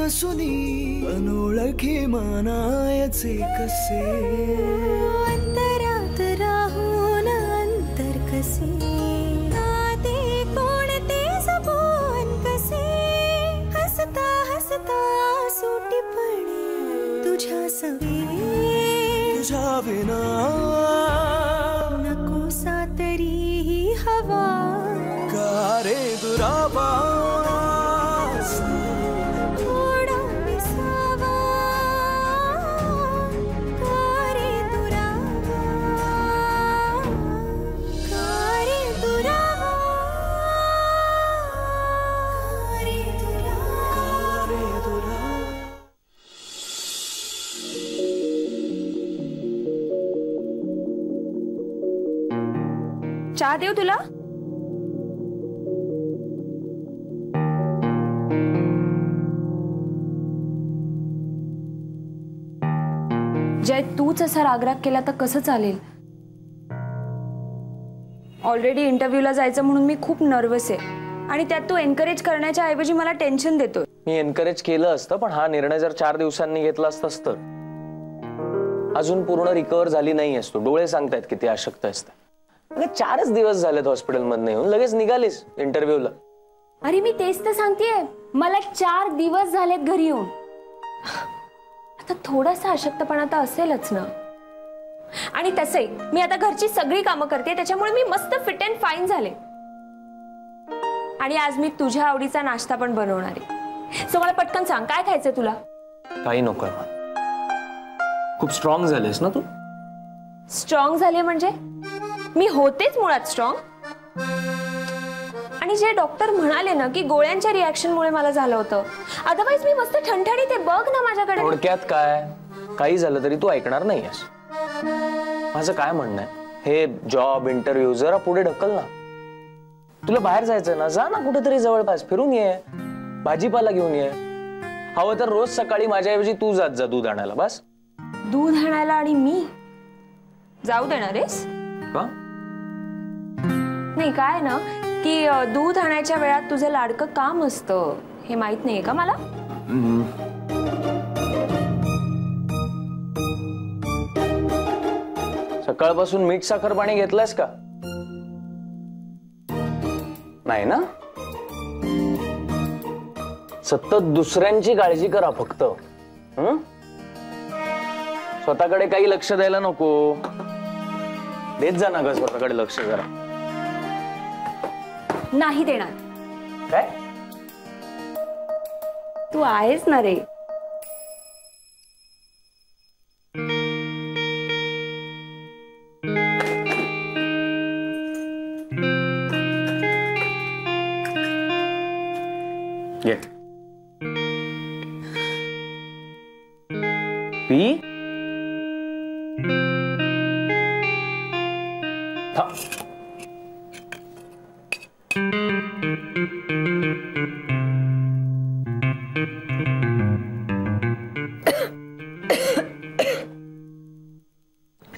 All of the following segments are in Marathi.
नसुनी अनोळखी मानायचे कसे अंतरात राहून अंतर कसे नाते कोणते जपून कसे हसता हसता सुटी पडे तुझ्या सवे तुझ्या विना नकोसा तरीही हवा का रे दुरावा चहा देऊ तुला? जय, तूच असा रागराग केला तर कसं चालेल? ऑलरेडी इंटरव्ह्यूला जायचं म्हणून मी खूप नर्वस आहे आणि त्यात तू एनकरेज करण्याच्या ऐवजी मला टेन्शन देतोय. मी एनकरेज केलं असतं, पण हा निर्णय जर 4 दिवसांनी घेतला असतास तर अजून पूर्ण रिकव्हर झाली नाही असतो. डोळे सांगतायत किती अशक्त असतं. 4च दिवस झालेत हॉस्पिटलमधून येऊन, लगेच निघालीस इंटरव्ह्यूला. अरे मी तेच तर सांगतेय, मला 4 दिवस झालेत घरी येऊन. आता थोडासा अशक्तपणा तर असेलच ना. आणि तसंही मी आता घरची सगळी कामं करते, त्याच्यामुळे मी मस्त फिट अँड फाईन झाले. आणि आज मी तुझ्या आवडीचा नाश्ता पण बनवणार आहे. सो मला पटकन सांग, काय खायचंय तुला? काही नकोय. खूप स्ट्रॉंग झालेस ना तू. स्ट्रॉंग झाले म्हणजे मी होतेच मुळात स्ट्रॉंग. आणि जे डॉक्टर म्हणाले ना की गोळ्यांच्या रिॲक्शनमुळे मला झालं होतं, अदरवाईज मी मस्त ठणठणीत आहे. बघ ना माझ्याकडे. थोडक्यात काय, काही झालं तरी तू ऐकणार नाहीयेस. माझं काय म्हणणं आहे, हे जॉब इंटरव्ह्यू जरा पुढे ढकल ना. तुला बाहेर जायचं ना, जा ना कुठेतरी जवळपास, फिरून ये, भाजीपाला घेऊन ये. हवं तर रोज सकाळी माझ्याऐवजी तू जात जा दूध आणायला. बस. दूध आणायला आणि मी जाऊ देणार आहेस का? नाही, काय ना की दूध आणायच्या वेळात तुझं लाडकं काम असतं हे माहित नाहीये का मला? सकाळपासून मीठ साखर पाणी घेतलंयस का? नाही ना. सतत दुसऱ्यांची काळजी करा फक्त. स्वतःकडे काही लक्ष द्यायला नको. देत जा ना ग स्वतःकडे लक्ष जरा. नाही देणार. काय? तू आहेस ना रे. ये पी.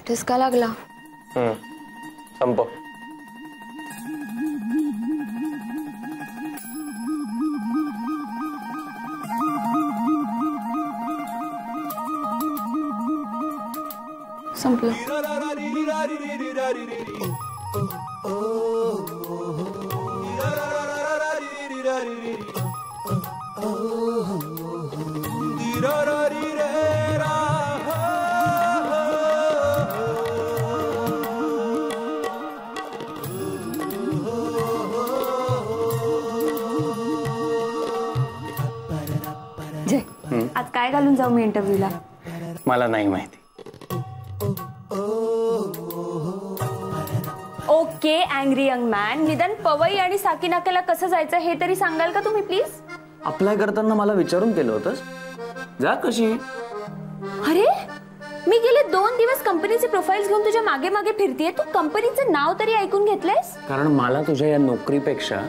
ठसका लागला. संप. संपलं. आज काय घालून जाऊ मी इंटरव्ह्यूला? मला नाही माहिती. ओके अँग्री यंग मॅन, निदान पवई आणि साकीनाक्याला कसं जायचं हे तरी सांगाल का तुम्ही प्लीज? अप्लाय करताना मला विचारून केलं होतंस. जा कशी. अरे मी गेले 2 दिवस कंपनीचे प्रोफाइल्स घेऊन तुझ्या मागे मागे फिरतेय. तू कंपनीचं नाव तरी ऐकून घेतलंयस? कारण मला तुझ्या या नोकरीपेक्षा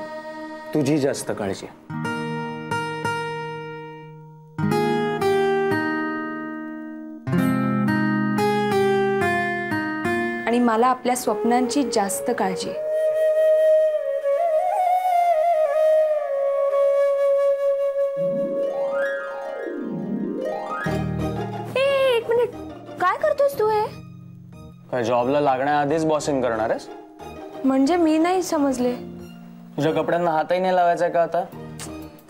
तुझी जास्त काळजी आहे. आणि मला आपल्या स्वप्नांची जास्त काळजी आहे. काय करतोस तू हे? काय जॉबला लागण्याआधीच बॉसिंग करणार आहेस? म्हणजे मी नाही समजले. तुझ्या कपड्यांना हातही नाही लावायचा का आता?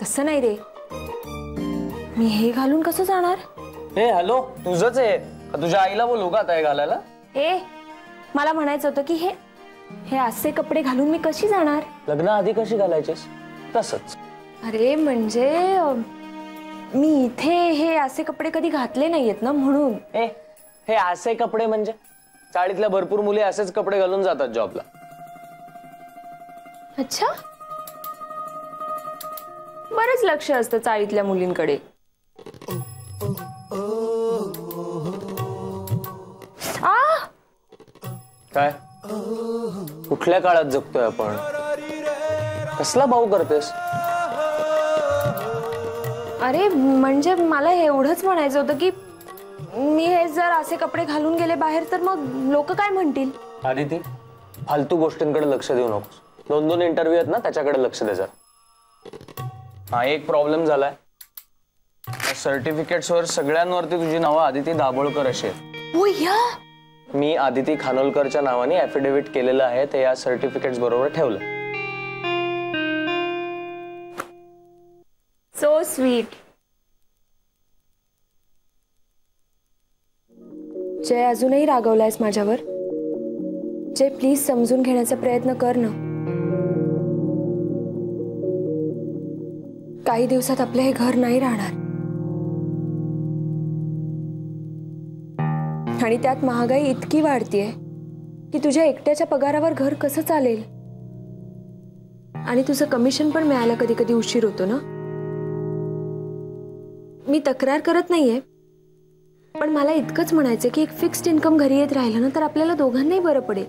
तसं नाही रे, मी हे घालून कसं जाणार? हे हॅलो, तुझंच आहे का? तुझ्या आईला बोलू का आता हे घालायला? मला म्हणायचं होतं की हे असे कपडे घालून मी कशी जाणार? लग्न आधी कशी घालायचेस तसंच. अरे म्हणजे मी इथे हे असे कपडे कधी घातले नाहीयेत ना, म्हणून. हे असे कपडे म्हणजे चाळीतल्या भरपूर मुली असेच कपडे घालून जातात जॉबला. अच्छा, बरंच लक्ष असतं चाळीतल्या मुलींकडे. काय कुठल्या काळात जगतोय आपण? कसला भाऊ करतेस? अरे म्हणजे मला एवढंच म्हणायचं होतं की मी हे जर असे कपडे घालून गेले बाहेर तर मग लोक काय म्हणतील? आदिती, फालतू गोष्टींकडे लक्ष देऊ नकोस. 2-2 इंटरव्ह्यू आहेत ना, त्याच्याकडे लक्ष दे जरा. हा एक प्रॉब्लेम झालाय, सर्टिफिकेट्स वर सगळ्यांवरती तुझी नावं आदिती दाभोळकर अशी आहेत. ओ या, मी आदिती खानोलकरच्या नावाने ऍफिडेव्हिट केलेलं आहे, ते या सर्टिफिकेट्स बरोबर ठेवलं. So sweet. जय, अजूनही रागवलायस माझ्यावर? जय, प्लीज समजून घेण्याचा प्रयत्न कर ना. काही दिवसात आपलं हे घर नाही राहणार, आणि त्यात महागाई इतकी वाढतीये की तुझ्या एकट्याच्या पगारावर घर कसं चालेल? आणि तुझं कमिशन पण मिळायला कधी कधी उशीर होतो ना. मी तक्रार करत नाहीये, पण मला इतकंच म्हणायचं की एक फिक्स्ड इन्कम घरी येत राहिलं ना तर आपल्याला दोघांनाही बरं पडेल.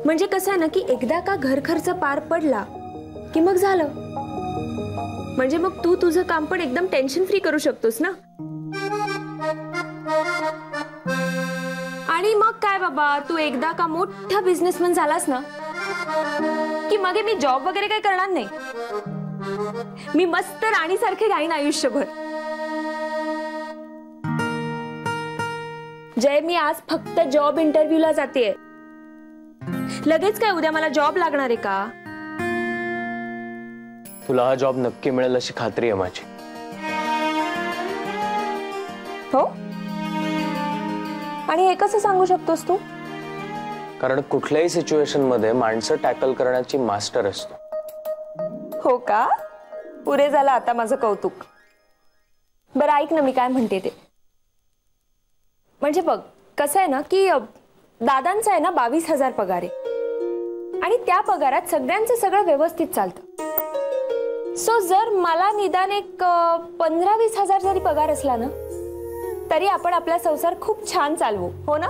म्हणजे कसं आहे ना की एकदा का घर खर्च पार पडला की मग झालं, म्हणजे मग तू तुझं काम पण एकदम टेन्शन फ्री करू शकतोस ना. आणि मग काय बाबा, तू एकदा का मोठा बिझनेसमॅन झालास ना की मग मी जॉब वगैरे काही करणार नाही. मी मस्त राणीसारखे राहीन आयुष्यभर. जय, मी आज फक्त जॉब इंटरव्ह्यूला जातेय. लगेच काय उद्या मला जॉब लागणार आहे का? तुला हा जॉब नक्की मिळेल अशी खात्री आहे माझी. हो? आणि हे कसं सांगू शकतोस तू? कारण कुठल्याही सिच्युएशन मध्ये माणसं टॅकल करण्याची मास्टर असतो. हो का? पुरे झालं आता माझं कौतुक. बरं ऐक ना, मी काय म्हणते ते. म्हणजे बघ कसं आहे ना की दादांचा आहे ना 22,000 पगार आहे, आणि त्या पगारात सगळ्यांचं सगळं व्यवस्थित चालतं. सो जर मला निदान एक 15-20 हजार जरी पगार असला ना तरी आपण आपला संसार खूप छान चालवू, हो ना?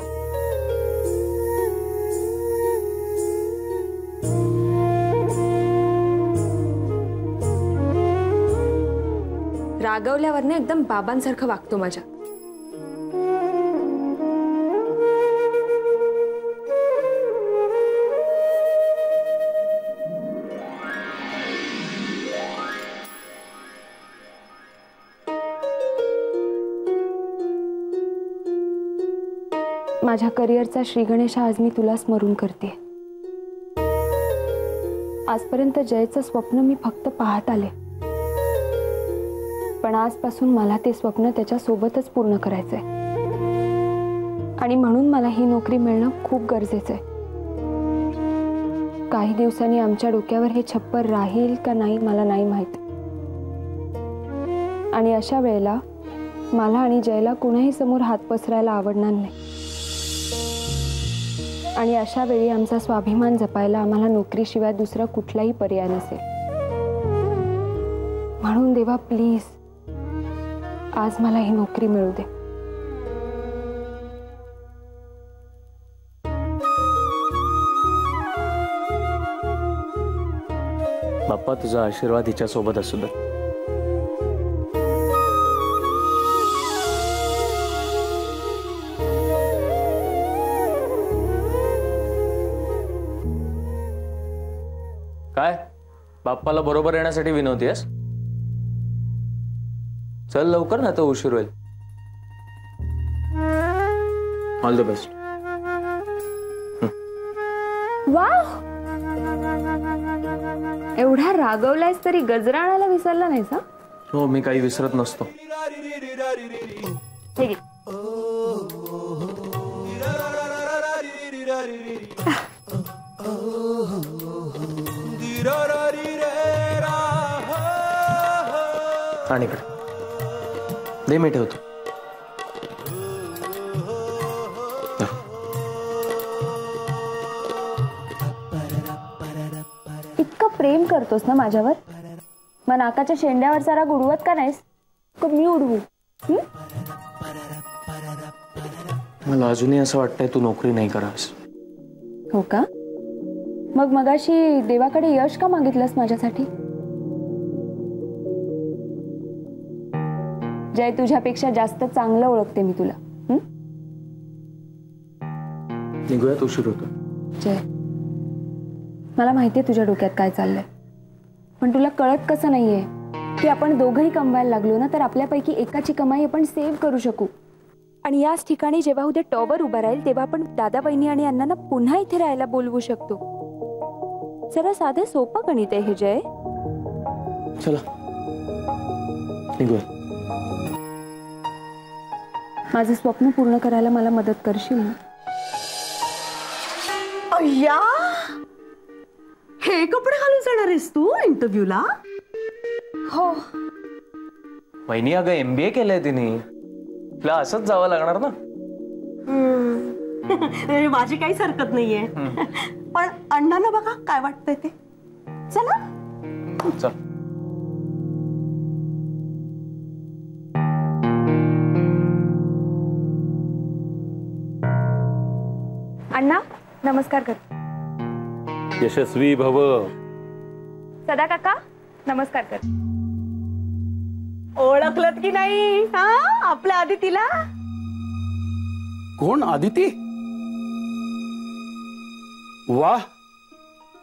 रागवल्यावर ना एकदम बाबांसारखं वागतो माझ्या. माझ्या करिअरचा श्रीगणेश आज मी तुला स्मरून करते. आजपर्यंत जयचं स्वप्न मी फक्त पाहत आले, पण आजपासून मला ते स्वप्न त्याच्या सोबतच पूर्ण करायचंय. आणि म्हणून मला ही नोकरी मिळणं खूप गरजेचं आहे. काही दिवसांनी आमच्या डोक्यावर हे छप्पर राहील का नाही मला नाही माहित. आणि अशा वेळेला मला आणि जयला कुणाही समोर हात पसरायला आवडणार नाही. आणि अशा वेळी आमचा स्वाभिमान जपायला आम्हाला नोकरीशिवाय दुसरा कुठलाही पर्याय नसेल. म्हणून देवा प्लीज आज मला ही नोकरी मिळू दे. बाप्पा, तुझा आशीर्वाद हिच्या सोबत असू दे. काय बाप्पाला बरोबर येण्यासाठी विनवतेस? चल लवकर, ना तो उशीर होईल. All the best. वाव, एवढा रागवलायस तरी गजरा आणायला विसरला नाहीस हा? हो, मी काही विसरत नसतो. हे घे. आणि इकडे दे, मी ठेवतो. इतकं प्रेम करतोस ना माझ्यावर, मग नाकाच्या शेंड्यावर जरा उडवत का नाहीस? मी उडवू? मला अजूनही असं वाटतंय तू नोकरी नाही करास. हो का? मग मगाशी देवाकडे यश का मागितलंस माझ्यासाठी? जय, तुझ्यापेक्षा जास्त चांगलं ओळखते मी तुला. निघूयात, उशीर होतो. जय, मला माहितीये तुझ्या डोक्यात काय चाललंय, पण तुला कळत कसं नाहीये की आपण दोघंही कमवायला लागलो ना तर आपल्यापैकी एकाची कमाई आपण सेव्ह करू शकू. आणि याच ठिकाणी जेव्हा उद्या टॉवर उभा राहील तेव्हा आपण दादा, बहिणी आणि अण्णांना पुन्हा इथे राहायला बोलवू शकतो. जरा साधं सोपं गणित आहे हे जय. चला निघूया. माझं स्वप्न पूर्ण करायला मला मदत करशील ना? अय्या, हे कपडे घालून जाणार आहेस तू इंटरव्ह्यूला? हो. वहिनी, अगं MBA केलंय तिने, तुला असंच जावं लागणार ना. माझी काहीच हरकत नाहीये. पण अण्णांना बघा काय वाटतंय ते. चला चल. अण्णा नमस्कार कर. यशस्वी भव. सदा काका नमस्कार कर. ओळखलत की नाही हा आपल्या आदितीला? कोण आदिती? वाह,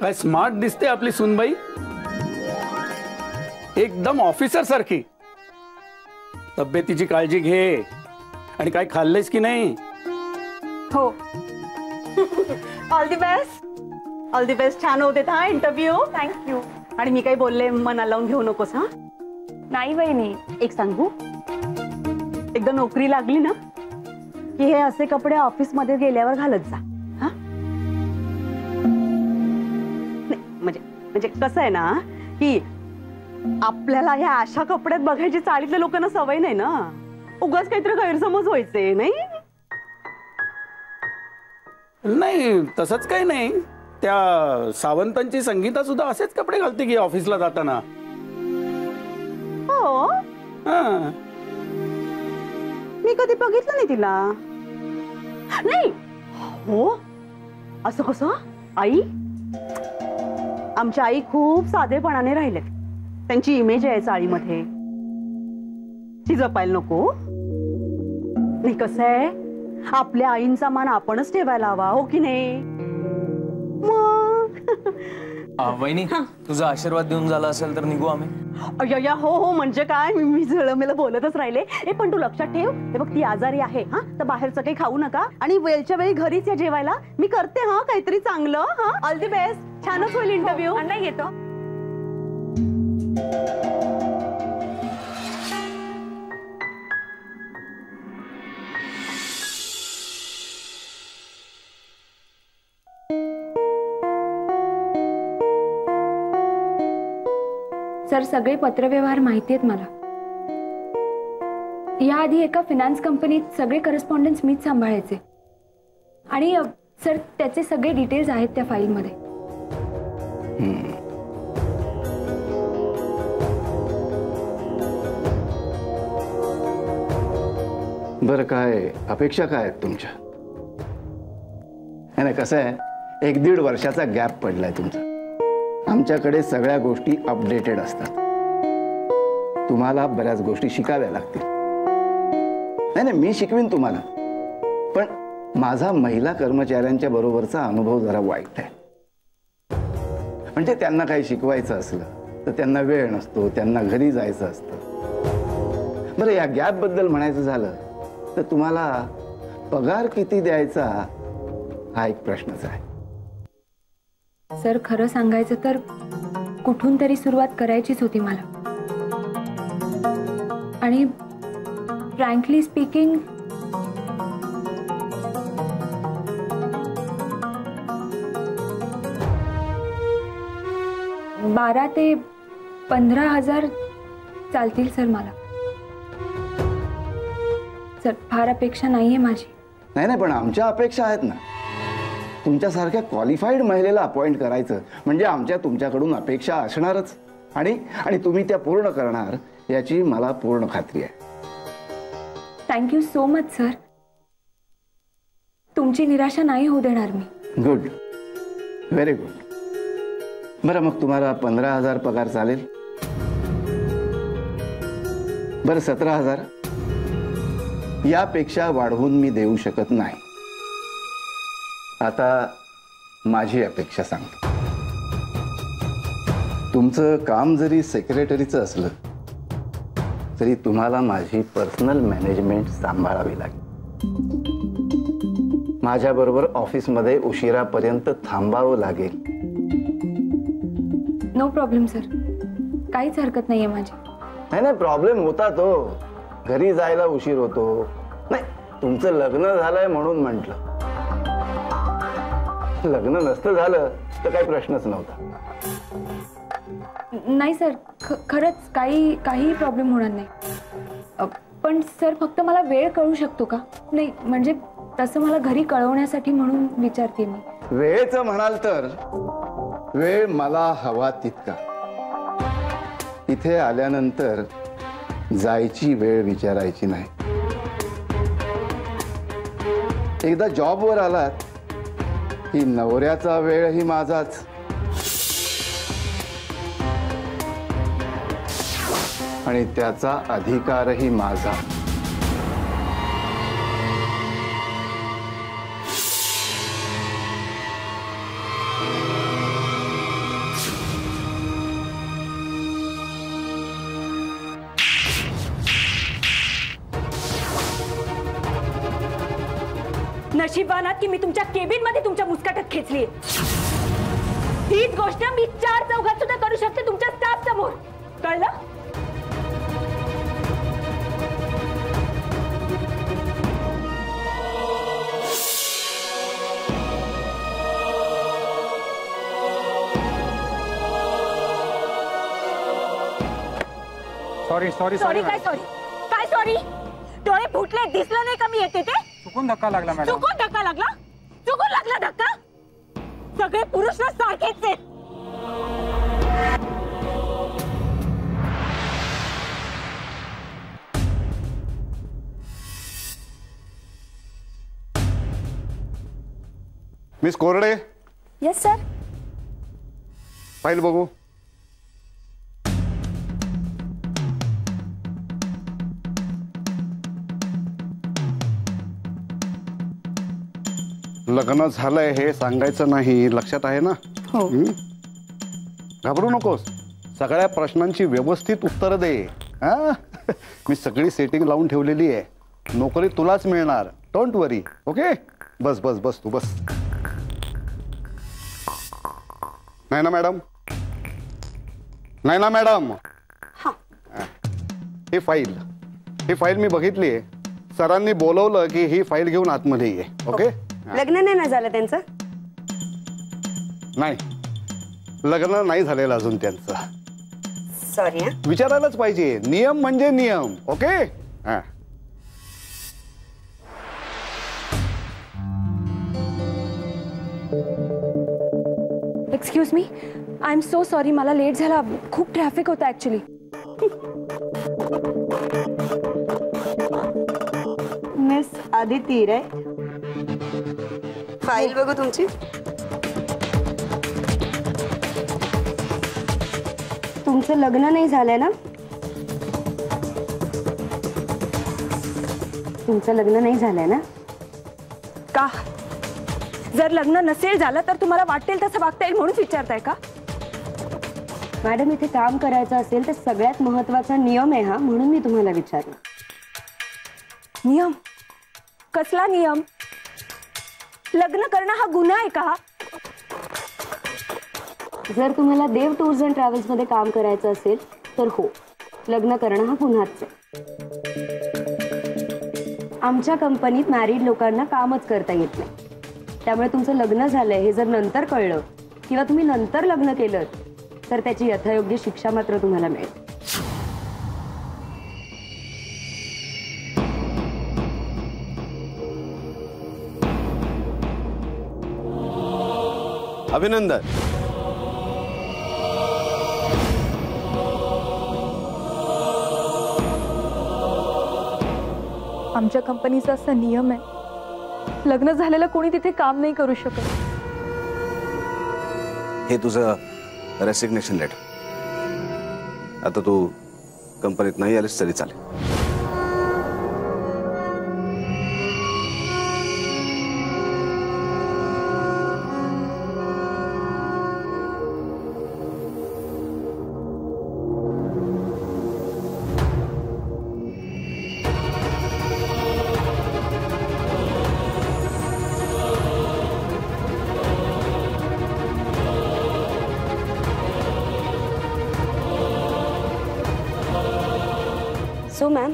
काय स्मार्ट दिसते आपली सुनबाई. एकदम ऑफिसर सारखी. तब्येतीची काळजी घे. आणि काय खाल्लेस की नाही? हो. All the best. All the best. छान होते हा इंटरव्ह्यू. थँक्यू. आणि मी काही बोलले मनाला लावून घेऊ नकोस हा. नाही वहिनी. एक सांगू, एकदा नोकरी लागली ना की हे असे कपडे ऑफिस मध्ये गेल्यावर घालत जा. हा, म्हणजे कसं आहे ना की आपल्याला ह्या अशा कपड्यात बघायची चाळीतल्या लोकांना सवय नाही ना. उगाच काहीतरी गैरसमज व्हायचे नाही. नाही तसंच काही नाही. त्या सावंतांची संगीता सुद्धा असेच कपडे घालते की ऑफिसला जाताना. हो, मी कधी बघितलं नाही तिला. नाही हो, असं कसं? आई, आमच्या आई खूप साधेपणाने राहिले. त्यांची इमेज आहे चाळीमध्ये, ती जपायला नको. नाही कसं आहे, आपल्या आईंचा मान आपणच ठेवायला हवा, हो की नाही? वहिनी, तुझा आशीर्वाद देऊन झाला असेल तर निघू आम्ही. अय्या, हो हो, म्हणजे काय, मी मला बोलतच राहिले. पण तू लक्षात ठेव, हे बघ ती आजारी आहे हा, तर बाहेरचं काही खाऊ नका. आणि वेळच्या वेळी घरीच या जेवायला. मी करते हा काहीतरी चांगलं. हा, ऑल दी बेस्ट. छानच होईल इंटरव्ह्यू. नाही येतो. सर, सगळे पत्रव्यवहार माहिती आहेत मला. याआधी एका फिनान्स कंपनीत सगळे करस्पॉन्डन्स मीच सांभाळायचे. आणि सर, त्याचे सगळे डिटेल्स आहेत त्या फाईलमध्ये. बरं, काय अपेक्षा काय आहेत तुमच्या? नाही, कसं आहे, 1-1.5 वर्षाचा गॅप पडलाय तुमचा. आमच्याकडे सगळ्या गोष्टी अपडेटेड असतात. तुम्हाला बऱ्याच गोष्टी शिकाव्या लागतील. नाही, मी शिकवीन तुम्हाला. पण माझा महिला कर्मचाऱ्यांच्या बरोबरचा अनुभव जरा वाईट आहे. म्हणजे त्यांना काही शिकवायचं असलं तर त्यांना वेळ नसतो, त्यांना घरी जायचं असतं. बरं, या गॅप बद्दल म्हणायचं झालं तर तुम्हाला पगार किती द्यायचा हा एक प्रश्नच आहे. सर खरं सांगायचं तर कुठून तरी सुरुवात करायचीच होती मला. आणि फ्रँकली स्पीकिंग $12,000 ते 15,000 चालतील सर मला. सर फार अपेक्षा नाहीये माझी. नाही नाही, पण आमच्या अपेक्षा आहेत ना. तुमच्यासारख्या क्वालिफाईड महिलेला अपॉइंट करायचं म्हणजे आमच्या तुमच्याकडून अपेक्षा असणारच. आणि तुम्ही त्या पूर्ण करणार याची मला पूर्ण खात्री आहे. Thank you so much sir. तुमची निराशा नाही होऊ देणार मी. Good, very good. बरं मग तुम्हाला 15,000 पगार चालेल? बरं 17,000? यापेक्षा वाढवून मी देऊ शकत नाही. आता माझी अपेक्षा सांगतो. तुमचं काम जरी सेक्रेटरीचं असलं तरी तुम्हाला माझी पर्सनल मॅनेजमेंट सांभाळावी लागेल. माझ्याबरोबर ऑफिसमध्ये उशिरापर्यंत थांबावं लागेल. No problem sir. काहीच हरकत नाहीये माझी. नाही प्रॉब्लेम होता तो. घरी जायला उशीर होतो. नाही, तुमचं लग्न झालंय म्हणून म्हटलं. लग्न नसतं झालं तर काही प्रश्नच नव्हता. नाही सर, खरंच काही प्रॉब्लेम होणार नाही. पण सर फक्त मला वेळ कळू शकतो का? नाही म्हणजे तसं मला घरी कळवण्यासाठी म्हणून विचारते मी. वेळेचं म्हणाल तर वेळ मला हवा तितका. इथे आल्यानंतर जायची वेळ विचारायची नाही. एकदा जॉबवर आलात की नवऱ्याचा वेळही माझाच. आणि त्याचा अधिकारही माझा. नशिबानात की मी तुमच्या केबिन मध्ये तुमच्या मुस्काटात खेचली. हीच गोष्ट मी 4 चौघात सुद्धा करू शकते तुमच्या स्टाफ समोर. कळलं? सॉरी काय सॉरी? डोळे फुटले, दिसलं नाही का मी येते ते? चुकून धक्का लागला मॅडम. चुकून लागला धक्का? सगळे पुरुष ना सारखेच आहेत. मिस कोरडे. Yes sir. फाईल बघू. लग्न झालंय हे सांगायचं नाही, लक्षात आहे ना? हो. घाबरू नकोस. सगळ्या प्रश्नांची व्यवस्थित उत्तर दे. हा, मी सगळी सेटिंग लावून ठेवलेली आहे. नोकरी तुलाच मिळणार. Don't worry. ओके, बस बस बस तू बस. नाही ना मॅडम? नाही ना मॅडम? ही फाईल मी बघितली आहे. सरांनी बोलवलं की ही फाईल घेऊन आतमध्ये ये. ओके. लग्न नाही ना झालं त्यांचं? नाही, लग्न नाही झालेलं अजून त्यांचं. सॉरी. विचारायलाच पाहिजे. नियम म्हणजे नियम. ओके. हा. Excuse me, I am so sorry. मला लेट झाला. खूप ट्रॅफिक होता ऍक्च्युली. मिस आदिती रे. फाईल बघू तुमची. तुमचं लग्न नाही झालंय ना? तुमचं लग्न नाही झालंय ना? का? जर लग्न नसेल झालं तर तुम्हाला वाटेल तसं वागता येईल म्हणून विचारताय का? मॅडम, इथे काम करायचं असेल तर सगळ्यात महत्वाचा नियम आहे हा, म्हणून मी तुम्हाला विचारलं. नियम? कसला नियम? लग्न करणं हा गुन्हा आहे का? जर तुम्हाला देव टूर्स अँड ट्रॅव्हल्स मध्ये काम करायचं असेल तर हो, लग्न करणं हा गुन्हाच आहे. आमच्या कंपनीत मॅरिड लोकांना कामच करता येत नाही. त्यामुळे तुमचं लग्न झालंय हे जर नंतर कळलं किंवा तुम्ही नंतर लग्न केलं तर त्याची यथायोग्य शिक्षा मात्र तुम्हाला मिळेल. अभिनंदन. आमच्या कंपनीचा असा नियम आहे, लग्न झालेलं कोणी तिथे काम नाही करू शकत. हे तुझं रेसिग्नेशन लेटर. आता तू कंपनीत नाही आलीस तरी चालेल. सो मॅम,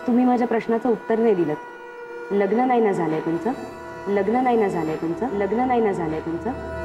तुम्ही माझ्या प्रश्नाचं उत्तर नाही दिलं. लग्न नाही ना झालंय तुमचं, लग्न नाही ना झालंय तुमचं, लग्न नाही ना झालंय तुमचं.